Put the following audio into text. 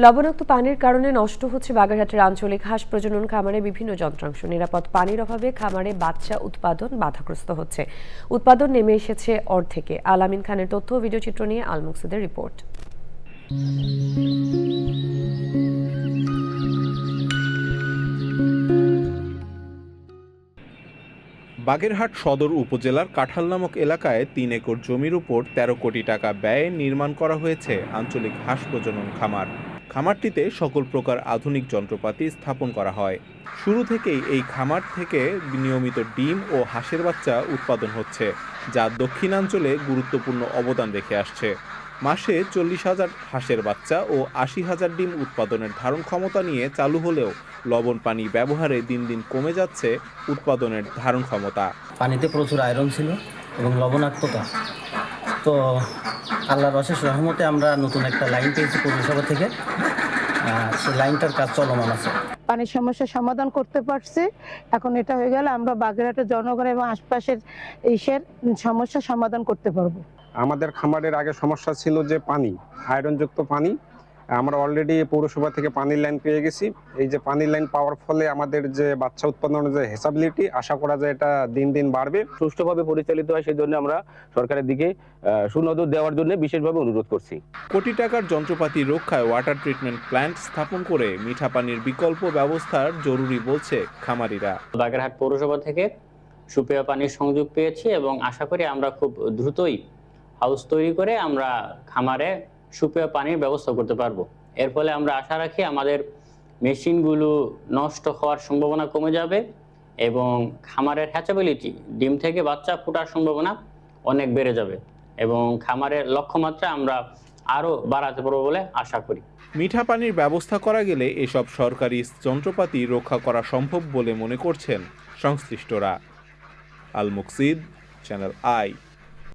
লবণাক্ত পানির কারণে নষ্ট হচ্ছে বাগেরহাটের আঞ্চলিক হাঁস প্রজনন খামারে বিভিন্ন যন্ত্রাংশ। নিরাপদ পানির অভাবে খামারে বাচ্চা উৎপাদন বাধাগ্রস্ত হচ্ছে। উৎপাদন নেমে এসেছে অর্ধেকে। আলামিন খানের তথ্য ও ভিডিওচিত্র নিয়ে আল মুকসিদের রিপোর্ট। বাগেরহাট সদর উপজেলার কাঁঠাল নামক এলাকায় ৩ একর জমির উপর ১৩ কোটি টাকা ব্যয়ে নির্মাণ করা হয়েছে আঞ্চলিক হাঁস প্রজনন খামার। খামারটিতে সকল প্রকার আধুনিক যন্ত্রপাতি স্থাপন করা হয়। শুরু থেকেই এই খামার থেকে নিয়মিত ডিম ও হাঁসের বাচ্চা উৎপাদন হচ্ছে, যা দক্ষিণাঞ্চলে গুরুত্বপূর্ণ অবদান রেখে আসছে। মাসে ৪০,০০০ হাঁসের বাচ্চা ও ৮০,০০০ ডিম উৎপাদনের ধারণ ক্ষমতা নিয়ে চালু হলেও লবণ পানি ব্যবহারে দিন দিন কমে যাচ্ছে উৎপাদনের ধারণ ক্ষমতা। পানিতে প্রচুর আয়রন ছিল এবং লবণাক্ততা। তো আল্লাহর অশেষ রহমতে আমরা নতুন একটা লাইন পেয়েছি পৌরসভা থেকে। সেই লাইনটার কাজ চলমান আছে। পানির সমস্যার সমাধান করতে পারছি। এখন এটা হয়ে গেলে আমরা বাগেরহাটের জনগণ এবং আশপাশের ইসের সমস্যার সমাধান করতে পারবো। আমাদের খামারের আগে সমস্যা ছিল যে পানি, আয়রনযুক্ত পানি। আমরা অলরেডি পৌরসভা থেকে পানির লাইন পেয়ে গেছি। এই যে পানির লাইন পাওয়ার ফলে আমাদের যে বাচ্চা উৎপাদনের যে হেসাবিলিটি, আশা করা যায় এটা দিন দিন বাড়বে। সুষ্ঠুভাবে পরিচালিত হয়, সেই জন্য আমরা সরকারের দিকে সুনজর দেওয়ার জন্য বিশেষভাবে অনুরোধ করছি। কোটি টাকার যন্ত্রপাতি রক্ষায় ওয়াটার ট্রিটমেন্ট প্ল্যান্ট স্থাপন করে মিঠা পানির বিকল্প ব্যবস্থার জরুরি বলছে খামারিরা। বাগেরহাট পৌরসভা থেকে সুপেয় পানির সংযোগ পেয়েছি এবং আশা করি আমরা খুব দ্রুতই হাউস তৈরি করে আমরা খামারে সুপেয় পানির ব্যবস্থা করতে পারবো। এর ফলে আমরা আশা রাখি আমাদের মেশিনগুলো নষ্ট হওয়ার সম্ভাবনা কমে যাবে এবং খামারের হ্যাচাবিলিটি, ডিম থেকে বাচ্চা ফোটার সম্ভাবনা অনেক বেড়ে যাবে এবং খামারের লক্ষ্যমাত্রা আমরা আরও বাড়াতে পারবো বলে আশা করি। মিঠা পানির ব্যবস্থা করা গেলে এসব সরকারি যন্ত্রপাতি রক্ষা করা সম্ভব বলে মনে করছেন সংশ্লিষ্টরা। আল মুকসিদ, চ্যানেল আই।